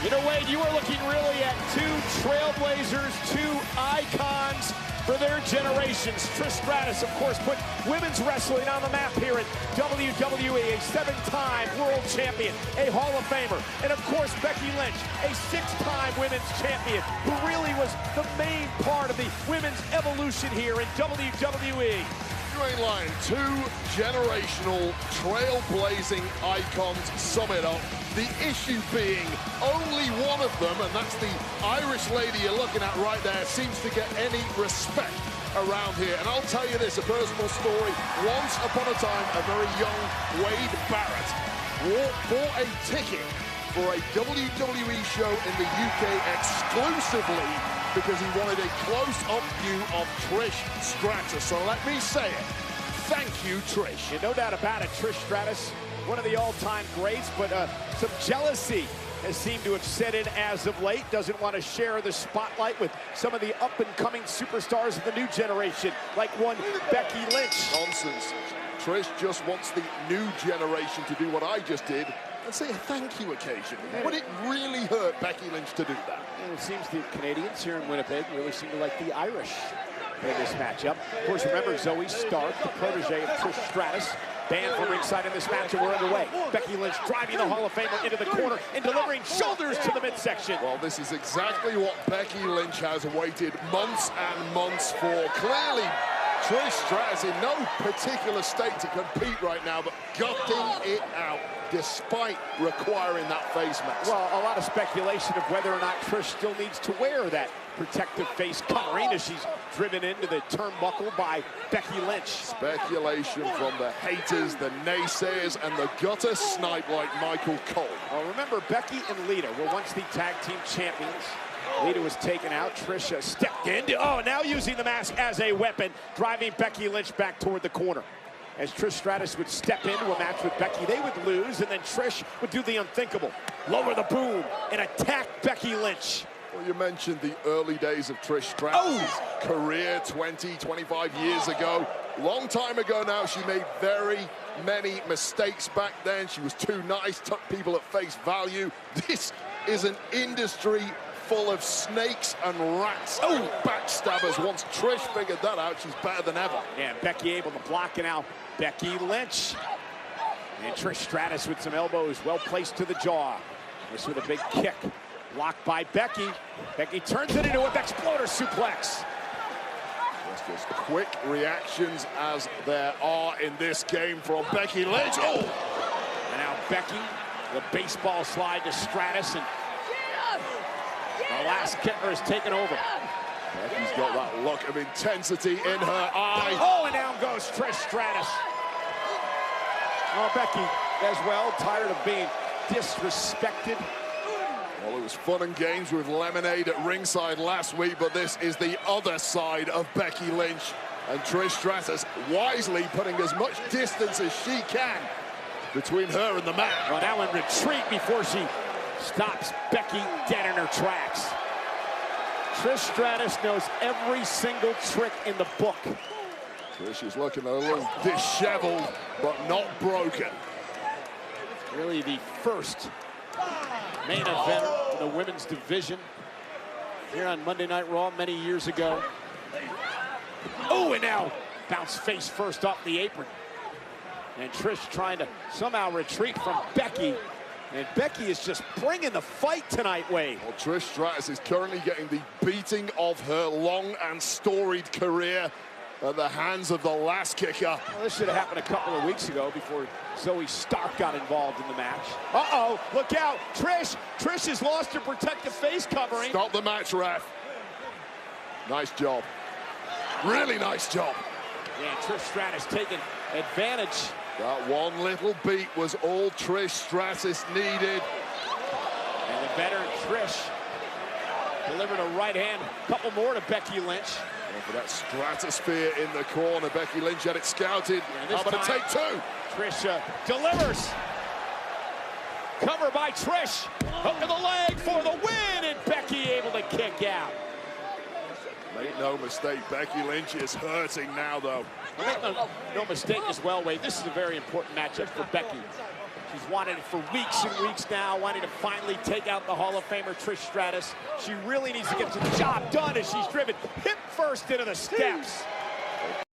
You know, Wade, you are looking really at two trailblazers, two icons for their generations. Trish Stratus, of course, put women's wrestling on the map here at WWE, a seven-time world champion, a Hall of Famer, and of course, Becky Lynch, a six-time women's champion, who really was the main part of the women's evolution here in WWE. You ain't lying. Two generational, trailblazing icons sum it up. The issue being only one of them, and that's the Irish lady you're looking at right there, seems to get any respect around here. And I'll tell you this, a personal story. Once upon a time, a very young Wade Barrett bought a ticket for a WWE show in the UK exclusively because he wanted a close-up view of Trish Stratus. So let me say it. Thank you, Trish. Yeah, no doubt about it. Trish Stratus, one of the all-time greats, but some jealousy has seemed to have set in as of late. Doesn't want to share the spotlight with some of the up-and-coming superstars of the new generation, like one Becky Lynch. Nonsense. Trish just wants the new generation to do what I just did and say a thank you occasionally. Would it really hurt Becky Lynch to do that? It seems the Canadians here in Winnipeg really seem to like the Irish in this matchup. Of course, remember Zoe Stark, the protege of Trish Stratus, banned from ringside in this match, and we're underway. Becky Lynch driving the Hall of Famer into the corner and delivering shoulders to the midsection. Well, this is exactly what Becky Lynch has waited months and months for. Clearly, Trish Stratus in no particular state to compete right now, but gutting it out despite requiring that face mask. Well, a lot of speculation of whether or not Trish still needs to wear that protective face covering as she's driven into the turnbuckle by Becky Lynch. Speculation from the haters, the naysayers, and the gutter snipe like Michael Cole. Well, remember, Becky and Lita were once the tag team champions. Lita was taken out. Trish stepped in. Now using the mask as a weapon, driving Becky Lynch back toward the corner. As Trish Stratus would step into a match with Becky, they would lose, and then Trish would do the unthinkable. Lower the boom and attack Becky Lynch. Well, you mentioned the early days of Trish Stratus' career 20, 25 years ago. Long time ago now, she made very many mistakes back then. She was too nice, took people at face value. This is an industry full of snakes and rats and backstabbers. Once Trish figured that out, she's better than ever. Yeah, Becky able to block, and now Becky Lynch. And Trish Stratus with some elbows well placed to the jaw. This with a big kick. Blocked by Becky. Becky turns it into an exploder suplex. Just quick reactions as there are in this game from Becky Lynch. And now Becky, the baseball slide to Stratus, and the last kicker is taken over. Becky's got that look of intensity in her eye. And down goes Trish Stratus. Becky, as well, tired of being disrespected. Well, it was fun and games with Lemonade at ringside last week, but this is the other side of Becky Lynch. And Trish Stratus wisely putting as much distance as she can between her and the mat. Well, now in retreat before she stops Becky dead in her tracks. Trish Stratus knows every single trick in the book. Trish is looking a little disheveled, but not broken. Really the first main event in the women's division here on Monday Night Raw many years ago. And now bounce face first off the apron. And Trish trying to somehow retreat from Becky. And Becky is just bringing the fight tonight, Wade. Well, Trish Stratus is currently getting the beating of her long and storied career at the hands of the last kicker. Well, this should have happened a couple of weeks ago before Zoe Stark got involved in the match. Look out, Trish. Trish has lost her protective face covering. Stop the match, ref. Nice job. Really nice job. Yeah, Trish Stratus taking advantage. That one little beat was all Trish Stratus needed. And the veteran Trish delivered a right hand, a couple more to Becky Lynch. And for that stratosphere in the corner, Becky Lynch had it scouted. How about a take two? Trish delivers. Cover by Trish. Hook to the leg for the win, and Becky able to kick out. Make no mistake, Becky Lynch is hurting now, though. Make no mistake as well, Wade. This is a very important matchup for Becky. She's wanted it for weeks and weeks now, wanting to finally take out the Hall of Famer Trish Stratus. She really needs to get the job done as she's driven hip first into the steps.